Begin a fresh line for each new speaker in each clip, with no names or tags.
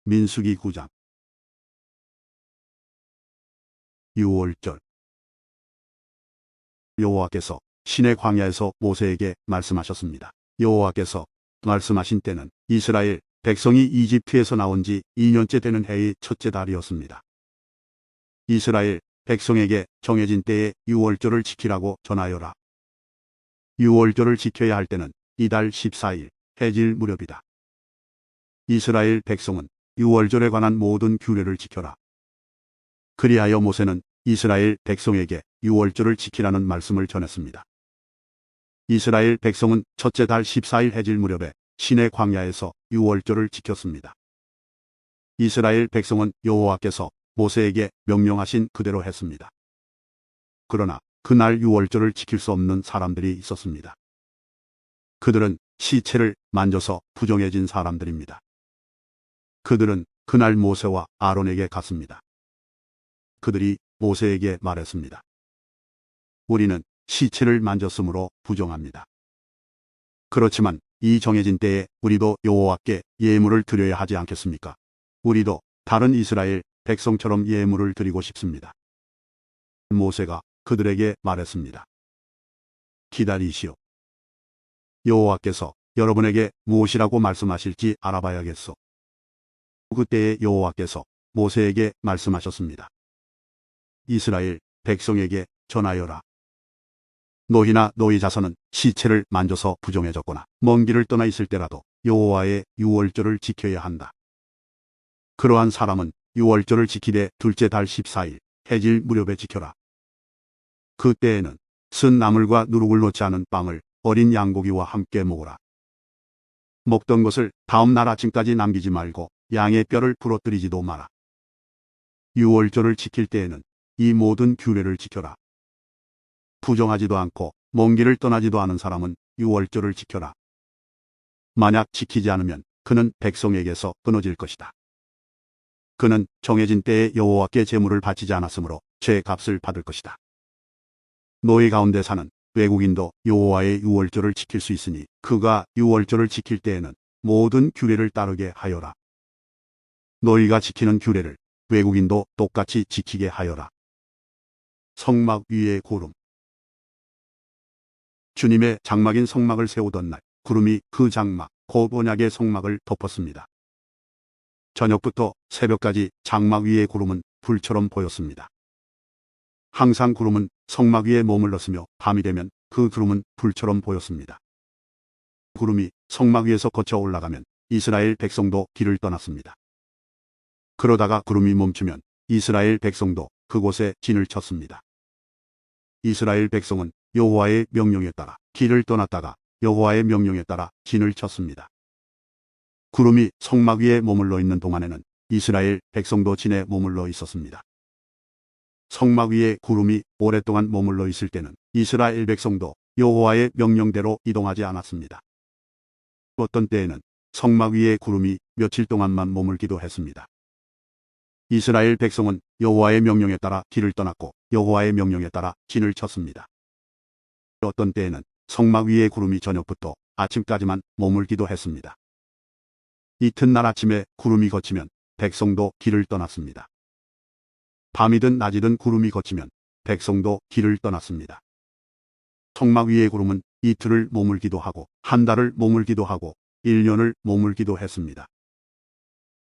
민수기 9장. 유월절. 여호와께서 시내 광야에서 모세에게 말씀하셨습니다. 여호와께서 말씀하신 때는 이스라엘 백성이 이집트에서 나온 지 2년째 되는 해의 첫째 달이었습니다. 이스라엘 백성에게 정해진 때에 유월절을 지키라고 전하여라. 유월절을 지켜야 할 때는 이달 14일 해질 무렵이다. 이스라엘 백성은 유월절에 관한 모든 규례를 지켜라. 그리하여 모세는 이스라엘 백성에게 유월절을 지키라는 말씀을 전했습니다. 이스라엘 백성은 첫째 달 14일 해질 무렵에 시내 광야에서 유월절을 지켰습니다. 이스라엘 백성은 여호와께서 모세에게 명령하신 그대로 했습니다. 그러나 그날 유월절을 지킬 수 없는 사람들이 있었습니다. 그들은 시체를 만져서 부정해진 사람들입니다. 그들은 그날 모세와 아론에게 갔습니다. 그들이 모세에게 말했습니다. 우리는 시체를 만졌으므로 부정합니다. 그렇지만 이 정해진 때에 우리도 여호와께 예물을 드려야 하지 않겠습니까? 우리도 다른 이스라엘 백성처럼 예물을 드리고 싶습니다. 모세가 그들에게 말했습니다. 기다리시오. 여호와께서 여러분에게 무엇이라고 말씀하실지 알아봐야겠소. 그때에 여호와께서 모세에게 말씀하셨습니다. 이스라엘 백성에게 전하여라. 너희나 너희 자손은 시체를 만져서 부정해졌거나 먼 길을 떠나 있을 때라도 여호와의 유월절을 지켜야 한다. 그러한 사람은 유월절을 지키되 둘째 달 14일 해질 무렵에 지켜라. 그때에는 쓴 나물과 누룩을 넣지 않은 빵을 어린 양고기와 함께 먹어라. 먹던 것을 다음 날 아침까지 남기지 말고 양의 뼈를 부러뜨리지도 마라. 유월절을 지킬 때에는 이 모든 규례를 지켜라. 부정하지도 않고 먼 길을 떠나지도 않은 사람은 유월절을 지켜라. 만약 지키지 않으면 그는 백성에게서 끊어질 것이다. 그는 정해진 때에 여호와께 제물을 바치지 않았으므로 죄값을 받을 것이다. 너희 가운데 사는 외국인도 여호와의 유월절을 지킬 수 있으니 그가 유월절을 지킬 때에는 모든 규례를 따르게 하여라. 너희가 지키는 규례를 외국인도 똑같이 지키게 하여라. 성막 위에 구름. 주님의 장막인 성막을 세우던 날 구름이 그 장막 곧 언약의 성막을 덮었습니다. 저녁부터 새벽까지 장막 위의 구름은 불처럼 보였습니다. 항상 구름은 성막 위에 머물렀으며 밤이 되면 그 구름은 불처럼 보였습니다. 구름이 성막 위에서 거쳐 올라가면 이스라엘 백성도 길을 떠났습니다. 그러다가 구름이 멈추면 이스라엘 백성도 그곳에 진을 쳤습니다. 이스라엘 백성은 여호와의 명령에 따라 길을 떠났다가 여호와의 명령에 따라 진을 쳤습니다. 구름이 성막 위에 머물러 있는 동안에는 이스라엘 백성도 진에 머물러 있었습니다. 성막 위에 구름이 오랫동안 머물러 있을 때는 이스라엘 백성도 여호와의 명령대로 이동하지 않았습니다. 어떤 때에는 성막 위에 구름이 며칠 동안만 머물기도 했습니다. 이스라엘 백성은 여호와의 명령에 따라 길을 떠났고 여호와의 명령에 따라 진을 쳤습니다. 어떤 때에는 성막 위에 구름이 저녁부터 아침까지만 머물기도 했습니다. 이튿날 아침에 구름이 걷히면 백성도 길을 떠났습니다. 밤이든 낮이든 구름이 걷히면 백성도 길을 떠났습니다. 성막 위의 구름은 이틀을 머물기도 하고 한 달을 머물기도 하고 1년을 머물기도 했습니다.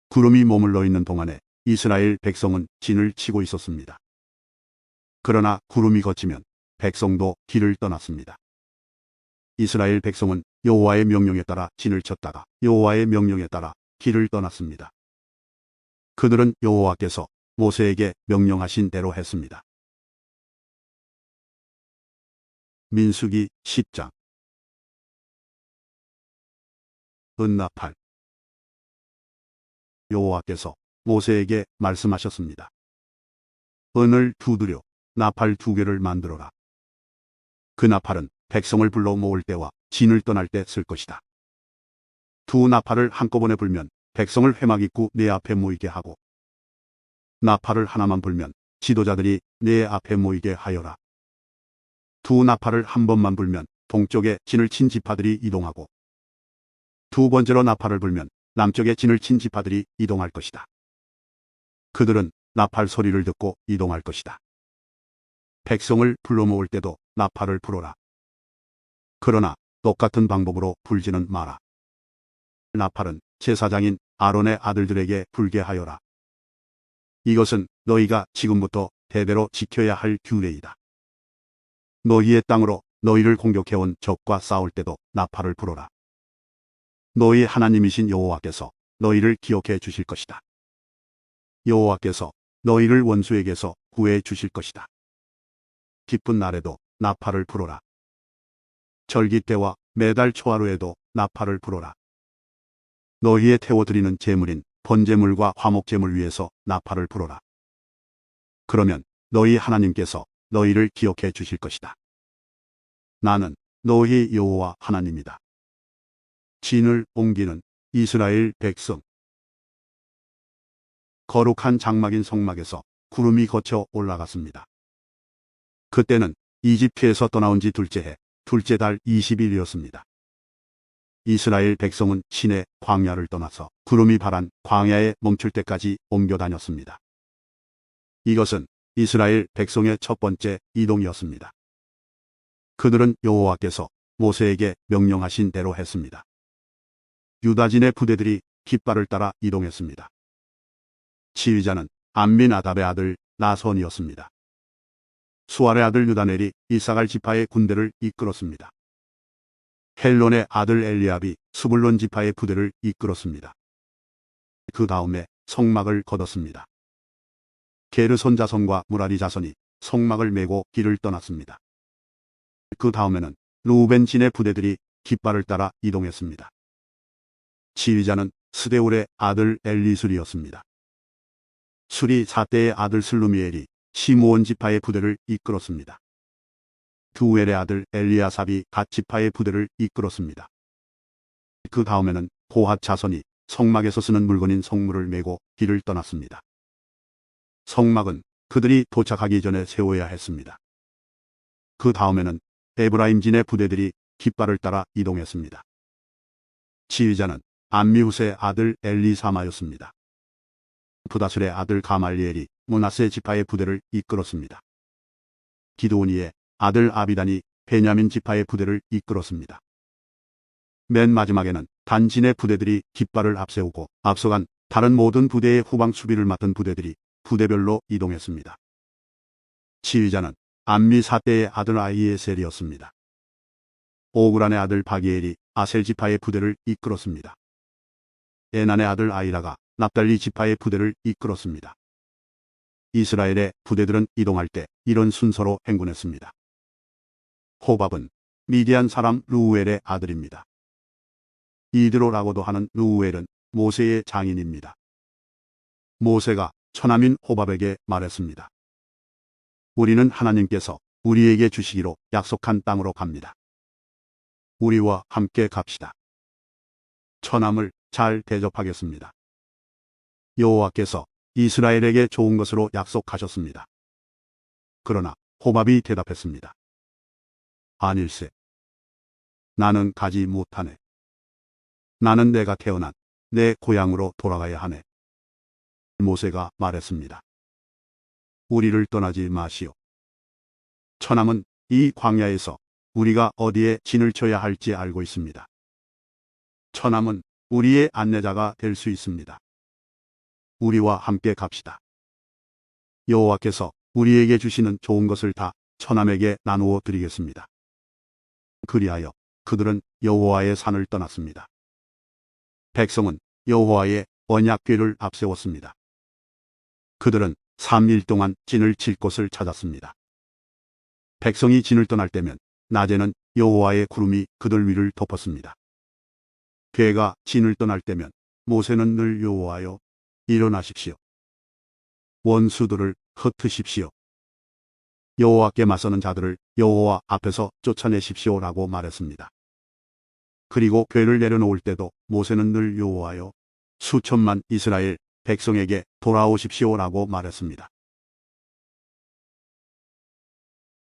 구름이 머물러 있는 동안에 이스라엘 백성은 진을 치고 있었습니다. 그러나 구름이 걷히면 백성도 길을 떠났습니다. 이스라엘 백성은 여호와의 명령에 따라 진을 쳤다가 여호와의 명령에 따라 길을 떠났습니다. 그들은 여호와께서 모세에게 명령하신 대로 했습니다. 민수기 10장. 은나팔. 여호와께서 모세에게 말씀하셨습니다. 은을 두드려 나팔 2개를 만들어라. 그 나팔은 백성을 불러 모을 때와 진을 떠날 때 쓸 것이다. 두 나팔을 한꺼번에 불면 백성을 회막 입구 내 앞에 모이게 하고 나팔을 하나만 불면 지도자들이 내 앞에 모이게 하여라. 두 나팔을 한 번만 불면 동쪽에 진을 친 지파들이 이동하고 두 번째로 나팔을 불면 남쪽에 진을 친 지파들이 이동할 것이다. 그들은 나팔 소리를 듣고 이동할 것이다. 백성을 불러 모을 때도 나팔을 불어라. 그러나 똑같은 방법으로 불지는 마라. 나팔은 제사장인 아론의 아들들에게 불게 하여라. 이것은 너희가 지금부터 대대로 지켜야 할 규례이다. 너희의 땅으로 너희를 공격해온 적과 싸울 때도 나팔을 불어라. 너희 하나님이신 여호와께서 너희를 기억해 주실 것이다. 여호와께서 너희를 원수에게서 구해 주실 것이다. 기쁜 날에도 나팔을 불어라. 절기 때와 매달 초하루에도 나팔을 불어라. 너희의 태워드리는 제물인 번제물과 화목제물 위에서 나팔을 불어라. 그러면 너희 하나님께서 너희를 기억해 주실 것이다. 나는 너희 여호와 하나님이다. 진을 옮기는 이스라엘 백성. 거룩한 장막인 성막에서 구름이 거쳐 올라갔습니다. 그때는 이집트에서 떠나온 지 둘째 해, 둘째 달 20일이었습니다. 이스라엘 백성은 시내 광야를 떠나서 구름이 바란 광야에 멈출 때까지 옮겨 다녔습니다. 이것은 이스라엘 백성의 첫 번째 이동이었습니다. 그들은 여호와께서 모세에게 명령하신 대로 했습니다. 유다진의 부대들이 깃발을 따라 이동했습니다. 지휘자는 암미나답의 아들 나손이었습니다. 수알의 아들 유다넬이 이사갈 지파의 군대를 이끌었습니다. 헬론의 아들 엘리압이 스불론 지파의 부대를 이끌었습니다. 그 다음에 성막을 걷었습니다. 게르손 자손과 무라리 자손이 성막을 메고 길을 떠났습니다. 그 다음에는 루벤 진의 부대들이 깃발을 따라 이동했습니다. 지휘자는 스데울의 아들 엘리술이었습니다. 술이 사대의 아들 슬루미엘이 시므온 지파의 부대를 이끌었습니다. 두엘의 아들 엘리아삽이 갓 지파의 부대를 이끌었습니다. 그 다음에는 고핫 자손이 성막에서 쓰는 물건인 성물을 메고 길을 떠났습니다. 성막은 그들이 도착하기 전에 세워야 했습니다. 그 다음에는 에브라임 진의 부대들이 깃발을 따라 이동했습니다. 지휘자는 암미후스의 아들 엘리사마였습니다. 부다술의 아들 가말리엘이 므낫세 지파의 부대를 이끌었습니다. 기드오니의 아들 아비단이 베냐민 지파의 부대를 이끌었습니다. 맨 마지막에는 단진의 부대들이 깃발을 앞세우고 앞서간 다른 모든 부대의 후방 수비를 맡은 부대들이 부대별로 이동했습니다. 지휘자는 암미 사대의 아들 아히에셀이었습니다. 오그란의 아들 바기엘이 아셀 지파의 부대를 이끌었습니다. 에난의 아들 아이라가 납달리 지파의 부대를 이끌었습니다. 이스라엘의 부대들은 이동할 때 이런 순서로 행군했습니다. 호밥은 미디안 사람 르우엘의 아들입니다. 이드로라고도 하는 르우엘은 모세의 장인입니다. 모세가 처남인 호밥에게 말했습니다. 우리는 하나님께서 우리에게 주시기로 약속한 땅으로 갑니다. 우리와 함께 갑시다. 처남을 잘 대접하겠습니다. 여호와께서 이스라엘에게 좋은 것으로 약속하셨습니다. 그러나 호밥이 대답했습니다. 아닐세. 나는 가지 못하네. 나는 내가 태어난 내 고향으로 돌아가야 하네. 모세가 말했습니다. 우리를 떠나지 마시오. 처남은 이 광야에서 우리가 어디에 진을 쳐야 할지 알고 있습니다. 처남은 우리의 안내자가 될 수 있습니다. 우리와 함께 갑시다. 여호와께서 우리에게 주시는 좋은 것을 다 처남에게 나누어 드리겠습니다. 그리하여 그들은 여호와의 산을 떠났습니다. 백성은 여호와의 언약궤를 앞세웠습니다. 그들은 3일 동안 진을 칠 곳을 찾았습니다. 백성이 진을 떠날 때면 낮에는 여호와의 구름이 그들 위를 덮었습니다. 궤가 진을 떠날 때면 모세는 늘 여호와여 일어나십시오. 원수들을 흩으십시오. 여호와께 맞서는 자들을 여호와 앞에서 쫓아내십시오라고 말했습니다. 그리고 궤를 내려놓을 때도 모세는 늘 여호와여 수천만 이스라엘 백성에게 돌아오십시오라고 말했습니다.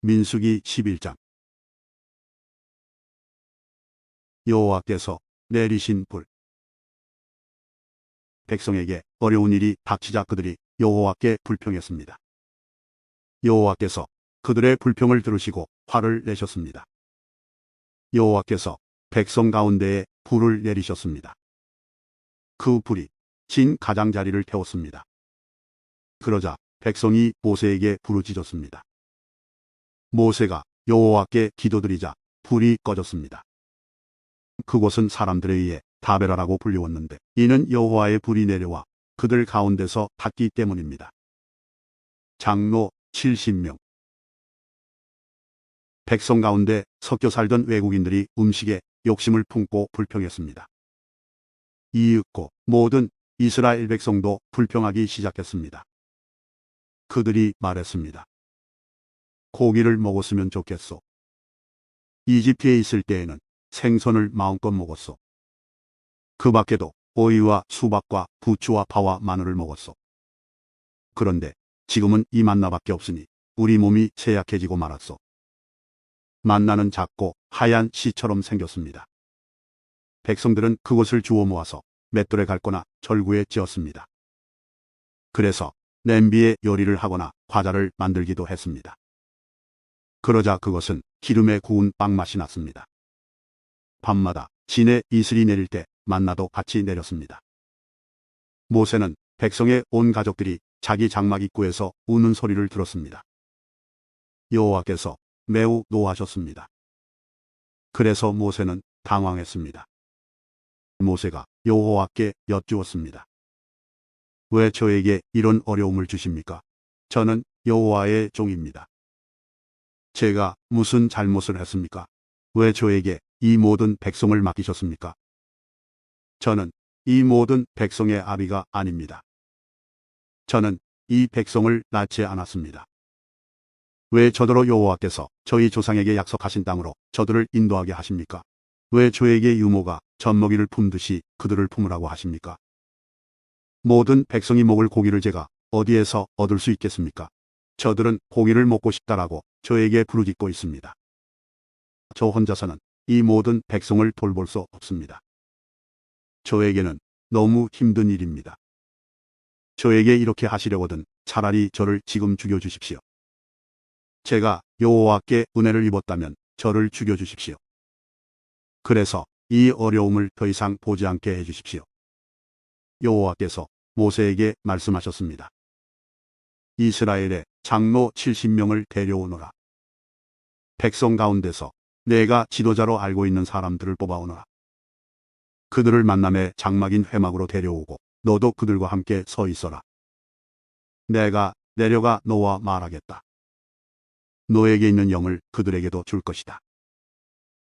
민수기 11장. 여호와께서 내리신 불. 백성에게 어려운 일이 닥치자 그들이 여호와께 불평했습니다. 여호와께서 그들의 불평을 들으시고 화를 내셨습니다. 여호와께서 백성 가운데에 불을 내리셨습니다. 그 불이 진 가장자리를 태웠습니다. 그러자 백성이 모세에게 부르짖었습니다. 모세가 여호와께 기도드리자 불이 꺼졌습니다. 그곳은 사람들에 의해 다베라라고 불리웠는데 이는 여호와의 불이 내려와 그들 가운데서 탔기 때문입니다. 장로 70명. 백성 가운데 섞여 살던 외국인들이 음식에 욕심을 품고 불평했습니다. 이윽고 모든 이스라엘 백성도 불평하기 시작했습니다. 그들이 말했습니다. 고기를 먹었으면 좋겠소. 이집트에 있을 때에는 생선을 마음껏 먹었소. 그 밖에도 오이와 수박과 부추와 파와 마늘을 먹었소. 그런데 지금은 이 만나밖에 없으니 우리 몸이 쇠약해지고 말았소. 만나는 작고 하얀 씨처럼 생겼습니다. 백성들은 그것을 주워 모아서 맷돌에 갉거나 절구에 찧었습니다. 그래서 냄비에 요리를 하거나 과자를 만들기도 했습니다. 그러자 그것은 기름에 구운 빵 맛이 났습니다. 밤마다 진에 이슬이 내릴 때 만나도 같이 내렸습니다. 모세는 백성의 온 가족들이 자기 장막 입구에서 우는 소리를 들었습니다. 여호와께서 매우 노하셨습니다. 그래서 모세는 당황했습니다. 모세가 여호와께 여쭈었습니다. 왜 저에게 이런 어려움을 주십니까? 저는 여호와의 종입니다. 제가 무슨 잘못을 했습니까? 왜 저에게 이 모든 백성을 맡기셨습니까? 저는 이 모든 백성의 아비가 아닙니다. 저는 이 백성을 낳지 않았습니다. 왜 저더러 여호와께서 저희 조상에게 약속하신 땅으로 저들을 인도하게 하십니까? 왜 저에게 유모가 젖먹이를 품듯이 그들을 품으라고 하십니까? 모든 백성이 먹을 고기를 제가 어디에서 얻을 수 있겠습니까? 저들은 고기를 먹고 싶다라고 저에게 부르짖고 있습니다. 저 혼자서는 이 모든 백성을 돌볼 수 없습니다. 저에게는 너무 힘든 일입니다. 저에게 이렇게 하시려거든 차라리 저를 지금 죽여주십시오. 제가 여호와께 은혜를 입었다면 저를 죽여주십시오. 그래서 이 어려움을 더 이상 보지 않게 해주십시오. 여호와께서 모세에게 말씀하셨습니다. 이스라엘의 장로 70명을 데려오너라. 백성 가운데서 내가 지도자로 알고 있는 사람들을 뽑아오너라. 그들을 만남의 장막인 회막으로 데려오고 너도 그들과 함께 서 있어라. 내가 내려가 너와 말하겠다. 너에게 있는 영을 그들에게도 줄 것이다.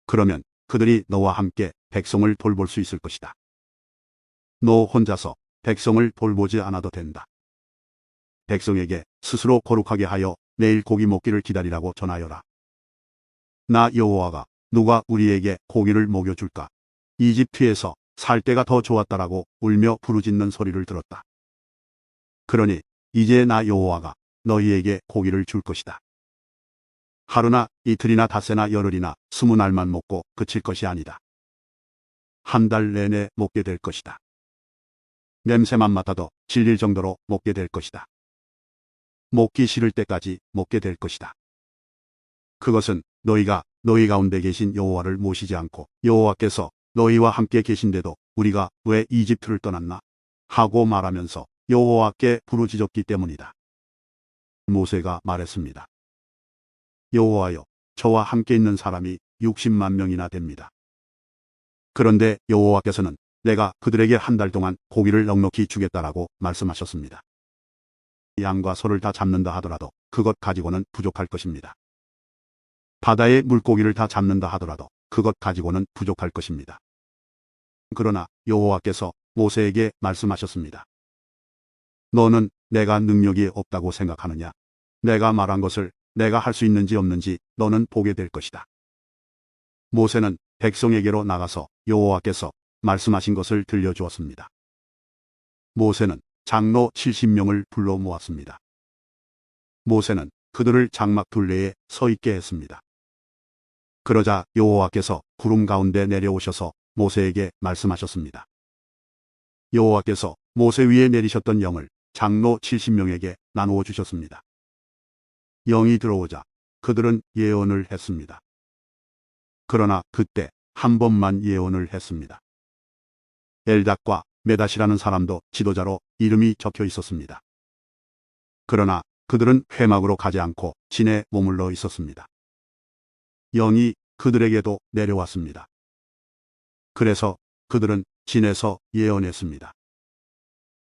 그러면 그들이 너와 함께 백성을 돌볼 수 있을 것이다. 너 혼자서 백성을 돌보지 않아도 된다. 백성에게 스스로 거룩하게 하여 내일 고기 먹기를 기다리라고 전하여라. 나 여호와가 누가 우리에게 고기를 먹여줄까? 이집트에서 살 때가 더 좋았다라고 울며 부르짖는 소리를 들었다. 그러니 이제 나 여호와가 너희에게 고기를 줄 것이다. 하루나 이틀이나 닷새나 열흘이나 20날만 먹고 그칠 것이 아니다. 한 달 내내 먹게 될 것이다. 냄새만 맡아도 질릴 정도로 먹게 될 것이다. 먹기 싫을 때까지 먹게 될 것이다. 그것은 너희가 너희 가운데 계신 여호와를 모시지 않고 여호와께서 너희와 함께 계신데도 우리가 왜 이집트를 떠났나? 하고 말하면서 여호와께 부르짖었기 때문이다. 모세가 말했습니다. 여호와여, 저와 함께 있는 사람이 60만 명이나 됩니다. 그런데 여호와께서는 내가 그들에게 한 달 동안 고기를 넉넉히 주겠다라고 말씀하셨습니다. 양과 소를 다 잡는다 하더라도 그것 가지고는 부족할 것입니다. 바다의 물고기를 다 잡는다 하더라도 그것 가지고는 부족할 것입니다. 그러나 여호와께서 모세에게 말씀하셨습니다. 너는 내가 능력이 없다고 생각하느냐? 내가 말한 것을 내가 할 수 있는지 없는지 너는 보게 될 것이다. 모세는 백성에게로 나가서 여호와께서 말씀하신 것을 들려주었습니다. 모세는 장로 70명을 불러 모았습니다. 모세는 그들을 장막 둘레에 서 있게 했습니다. 그러자 여호와께서 구름 가운데 내려오셔서 모세에게 말씀하셨습니다. 여호와께서 모세 위에 내리셨던 영을 장로 70명에게 나누어 주셨습니다. 영이 들어오자 그들은 예언을 했습니다. 그러나 그때 한 번만 예언을 했습니다. 엘닷과 메닷이라는 사람도 지도자로 이름이 적혀 있었습니다. 그러나 그들은 회막으로 가지 않고 진에 머물러 있었습니다. 영이 그들에게도 내려왔습니다. 그래서 그들은 진에서 예언했습니다.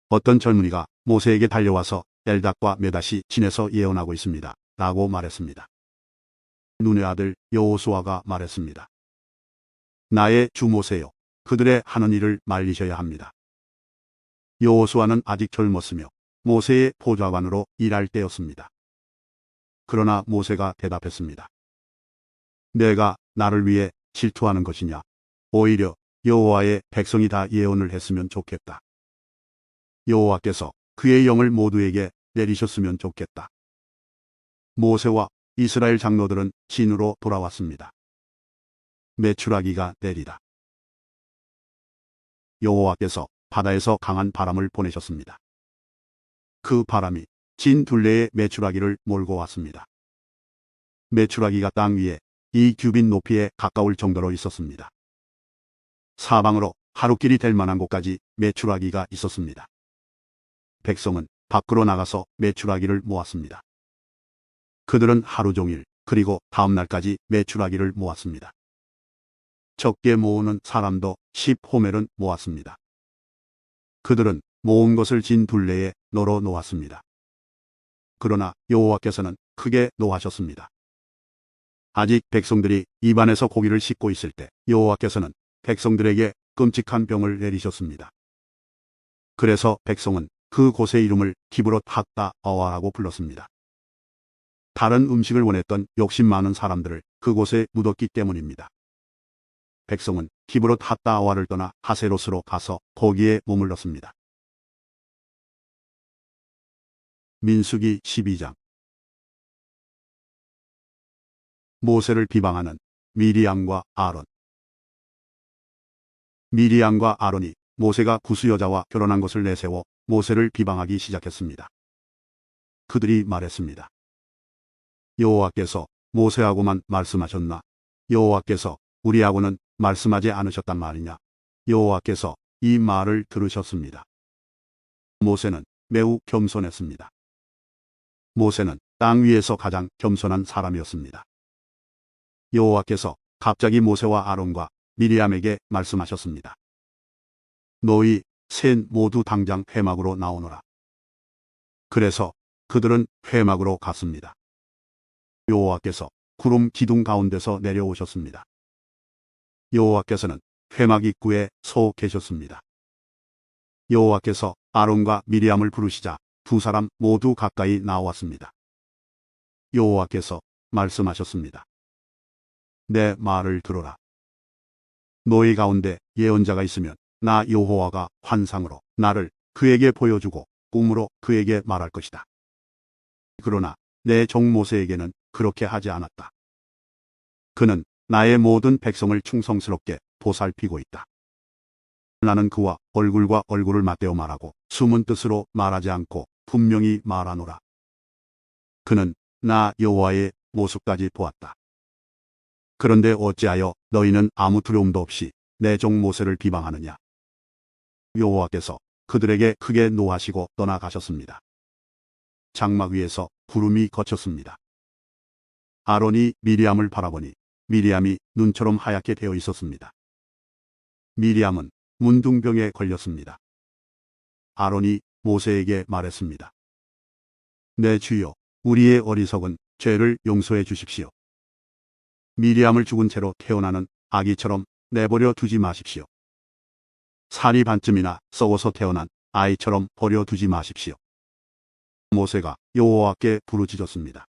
어떤 젊은이가 모세에게 달려와서 엘닷과 메닷이 진에서 예언하고 있습니다. 라고 말했습니다. 눈의 아들 여호수아가 말했습니다. 나의 주 모세여, 그들의 하는 일을 말리셔야 합니다. 여호수아는 아직 젊었으며 모세의 보좌관으로 일할 때였습니다. 그러나 모세가 대답했습니다. 내가 나를 위해 질투하는 것이냐? 오히려 여호와의 백성이 다 예언을 했으면 좋겠다. 여호와께서 그의 영을 모두에게 내리셨으면 좋겠다. 모세와 이스라엘 장로들은 진으로 돌아왔습니다. 메추라기가 내리다. 여호와께서 바다에서 강한 바람을 보내셨습니다. 그 바람이 진 둘레의 메추라기를 몰고 왔습니다. 메추라기가 땅 위에 2규빗 높이에 가까울 정도로 있었습니다. 사방으로 하루길이 될 만한 곳까지 메추라기가 있었습니다. 백성은 밖으로 나가서 메추라기를 모았습니다. 그들은 하루 종일 그리고 다음 날까지 메추라기를 모았습니다. 적게 모으는 사람도 10호멜은 모았습니다. 그들은 모은 것을 진 둘레에 널어 놓았습니다. 그러나 여호와께서는 크게 노하셨습니다. 아직 백성들이 입안에서 고기를 씹고 있을 때 여호와께서는 백성들에게 끔찍한 병을 내리셨습니다. 그래서 백성은 그곳의 이름을 기브롯 핫다 아와라고 불렀습니다. 다른 음식을 원했던 욕심 많은 사람들을 그곳에 묻었기 때문입니다. 백성은 기브롯 핫다 아와를 떠나 하세롯으로 가서 거기에 머물렀습니다. 민수기 12장. 모세를 비방하는 미리암과 아론. 미리암과 아론이 모세가 구스 여자와 결혼한 것을 내세워 모세를 비방하기 시작했습니다. 그들이 말했습니다. 여호와께서 모세하고만 말씀하셨나? 여호와께서 우리하고는 말씀하지 않으셨단 말이냐? 여호와께서 이 말을 들으셨습니다. 모세는 매우 겸손했습니다. 모세는 땅 위에서 가장 겸손한 사람이었습니다. 여호와께서 갑자기 모세와 아론과 미리암에게 말씀하셨습니다. 너희 셋 모두 당장 회막으로 나오너라. 그래서 그들은 회막으로 갔습니다. 여호와께서 구름 기둥 가운데서 내려오셨습니다. 여호와께서는 회막 입구에 서 계셨습니다. 여호와께서 아론과 미리암을 부르시자 두 사람 모두 가까이 나왔습니다. 여호와께서 말씀하셨습니다. 내 말을 들어라. 너희 가운데 예언자가 있으면 나 여호와가 환상으로 나를 그에게 보여주고 꿈으로 그에게 말할 것이다. 그러나 내 종 모세에게는 그렇게 하지 않았다. 그는 나의 모든 백성을 충성스럽게 보살피고 있다. 나는 그와 얼굴과 얼굴을 맞대어 말하고 숨은 뜻으로 말하지 않고 분명히 말하노라. 그는 나 여호와의 모습까지 보았다. 그런데 어찌하여 너희는 아무 두려움도 없이 내 종 모세를 비방하느냐? 여호와께서 그들에게 크게 노하시고 떠나가셨습니다. 장막 위에서 구름이 걷혔습니다. 아론이 미리암을 바라보니 미리암이 눈처럼 하얗게 되어 있었습니다. 미리암은 문둥병에 걸렸습니다. 아론이 모세에게 말했습니다. 내 주여, 우리의 어리석은 죄를 용서해 주십시오. 미리암을 죽은 채로 태어나는 아기처럼 내버려 두지 마십시오. 살이 반쯤이나 썩어서 태어난 아이처럼 버려 두지 마십시오. 모세가 여호와께 부르짖었습니다.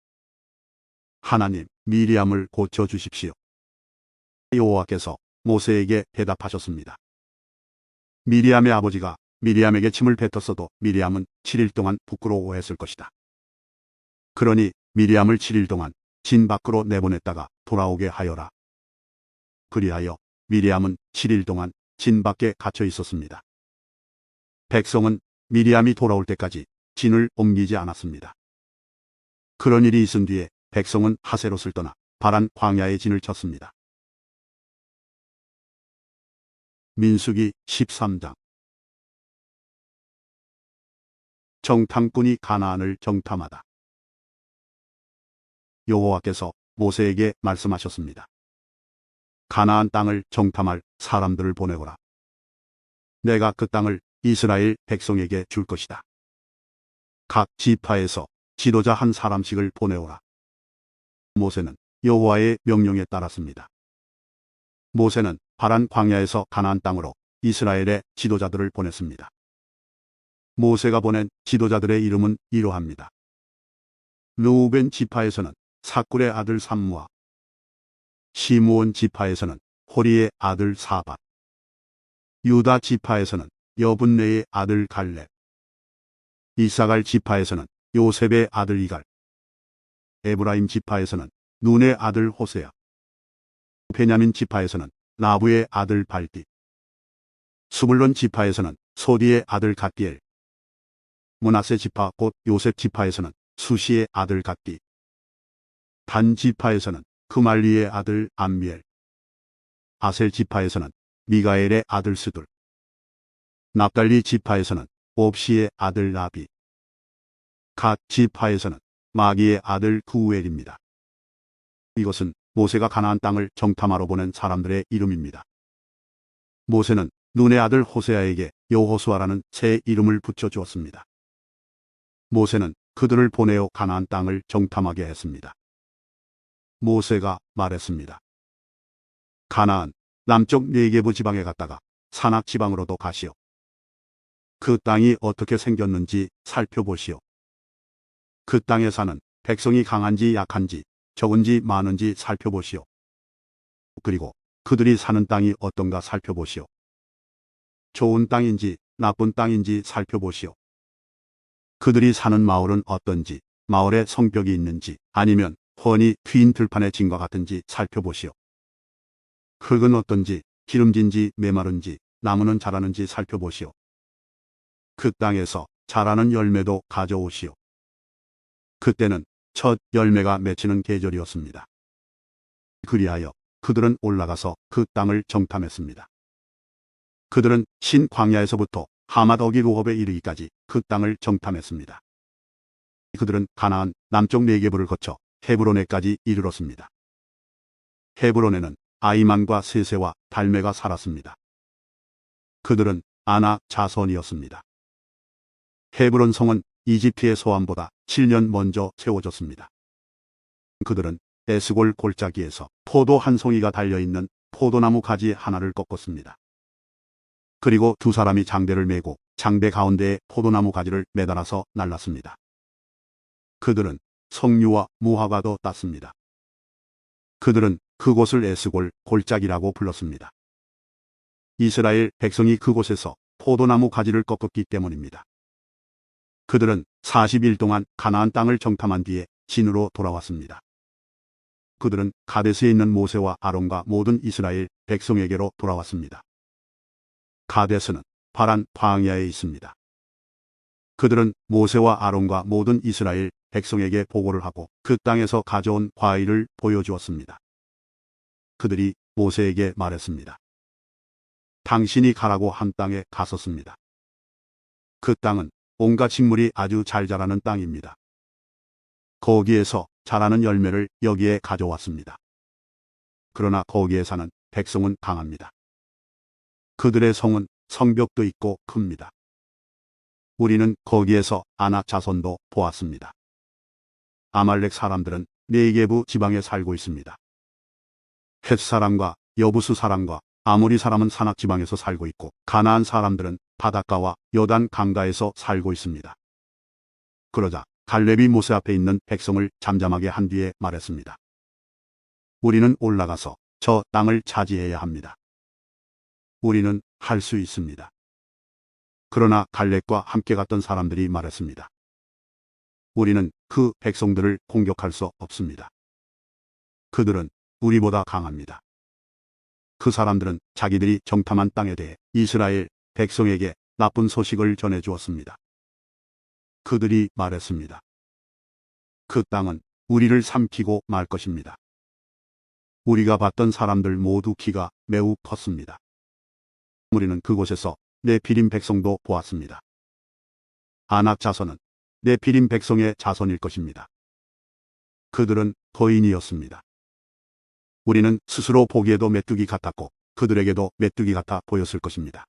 하나님, 미리암을 고쳐 주십시오. 여호와께서 모세에게 대답하셨습니다. 미리암의 아버지가 미리암에게 침을 뱉었어도 미리암은 7일 동안 부끄러워했을 것이다. 그러니 미리암을 7일 동안 진 밖으로 내보냈다가 돌아오게 하여라. 그리하여 미리암은 7일 동안 진 밖에 갇혀 있었습니다. 백성은 미리암이 돌아올 때까지 진을 옮기지 않았습니다. 그런 일이 있은 뒤에 백성은 하세롯을 떠나 바란 광야에 진을 쳤습니다. 민수기 13장. 정탐꾼이 가나안을 정탐하다. 여호와께서 모세에게 말씀하셨습니다. 가나안 땅을 정탐할 사람들을 보내거라. 내가 그 땅을 이스라엘 백성에게 줄 것이다. 각 지파에서 지도자 한 사람씩을 보내오라. 모세는 여호와의 명령에 따랐습니다. 모세는 바란 광야에서 가나안 땅으로 이스라엘의 지도자들을 보냈습니다. 모세가 보낸 지도자들의 이름은 이러합니다. 르우벤 지파에서는 사꿀의 아들 삼무아, 시므온 지파에서는 호리의 아들 사밧, 유다 지파에서는 여분네의 아들 갈렙, 이사갈 지파에서는 요셉의 아들 이갈, 에브라임 지파에서는 눈의 아들 호세야, 베냐민 지파에서는 나부의 아들 발디, 스불론 지파에서는 소디의 아들 갓디엘, 므낫세 지파 곧 요셉 지파에서는 수시의 아들 갓디, 단 지파에서는 그말리의 아들 암미엘, 아셀 지파에서는 미가엘의 아들 스둘, 납달리 지파에서는 옵시의 아들 나비, 갓 지파에서는 마기의 아들 구우엘입니다. 이것은 모세가 가나안 땅을 정탐하러 보낸 사람들의 이름입니다. 모세는 눈의 아들 호세아에게 여호수아라는 새 이름을 붙여주었습니다. 모세는 그들을 보내어 가나안 땅을 정탐하게 했습니다. 모세가 말했습니다. 가나안 남쪽 네게부 지방에 갔다가 산악 지방으로도 가시오. 그 땅이 어떻게 생겼는지 살펴보시오. 그 땅에 사는 백성이 강한지 약한지 적은지 많은지 살펴보시오. 그리고 그들이 사는 땅이 어떤가 살펴보시오. 좋은 땅인지 나쁜 땅인지 살펴보시오. 그들이 사는 마을은 어떤지, 마을에 성벽이 있는지 아니면 훤히 트인 들판의 진과 같은지 살펴보시오. 흙은 어떤지, 기름진지 메마른지, 나무는 자라는지 살펴보시오. 그 땅에서 자라는 열매도 가져오시오. 그때는 첫 열매가 맺히는 계절이었습니다. 그리하여 그들은 올라가서 그 땅을 정탐했습니다. 그들은 신 광야에서부터 하맛 어기 루홉에 이르기까지 그 땅을 정탐했습니다. 그들은 가나안 남쪽 네게부를 거쳐 헤브론에까지 이르렀습니다. 헤브론에는 아이만과 세세와 달메가 살았습니다. 그들은 아낙 자손이었습니다. 헤브론 성은 이집트의 소암보다 7년 먼저 세워졌습니다. 그들은 에스골 골짜기에서 포도 한 송이가 달려있는 포도나무 가지 하나를 꺾었습니다. 그리고 두 사람이 장대를 메고 장대 가운데에 포도나무 가지를 매달아서 날랐습니다. 그들은 석류와 무화과도 땄습니다. 그들은 그곳을 에스골 골짜기라고 불렀습니다. 이스라엘 백성이 그곳에서 포도나무 가지를 꺾었기 때문입니다. 그들은 40일 동안 가나안 땅을 정탐한 뒤에 진으로 돌아왔습니다. 그들은 가데스에 있는 모세와 아론과 모든 이스라엘 백성에게로 돌아왔습니다. 가데스는 바란 광야에 있습니다. 그들은 모세와 아론과 모든 이스라엘 백성에게 보고를 하고 그 땅에서 가져온 과일을 보여주었습니다. 그들이 모세에게 말했습니다. 당신이 가라고 한 땅에 갔었습니다. 그 땅은 온갖 식물이 아주 잘 자라는 땅입니다. 거기에서 자라는 열매를 여기에 가져왔습니다. 그러나 거기에 사는 백성은 강합니다. 그들의 성은 성벽도 있고 큽니다. 우리는 거기에서 아낙 자손도 보았습니다. 아말렉 사람들은 네게부 지방에 살고 있습니다. 헷 사람과 여부수 사람과 아모리 사람은 산악 지방에서 살고 있고 가나안 사람들은 바닷가와 요단 강가에서 살고 있습니다. 그러자 갈렙이 모세 앞에 있는 백성을 잠잠하게 한 뒤에 말했습니다. 우리는 올라가서 저 땅을 차지해야 합니다. 우리는 할 수 있습니다. 그러나 갈렙과 함께 갔던 사람들이 말했습니다. 우리는 그 백성들을 공격할 수 없습니다. 그들은 우리보다 강합니다. 그 사람들은 자기들이 정탐한 땅에 대해 이스라엘 백성에게 나쁜 소식을 전해주었습니다. 그들이 말했습니다. 그 땅은 우리를 삼키고 말 것입니다. 우리가 봤던 사람들 모두 키가 매우 컸습니다. 우리는 그곳에서 네피림 백성도 보았습니다. 아낙 자손은 네피림 백성의 자손일 것입니다. 그들은 거인이었습니다. 우리는 스스로 보기에도 메뚜기 같았고 그들에게도 메뚜기 같아 보였을 것입니다.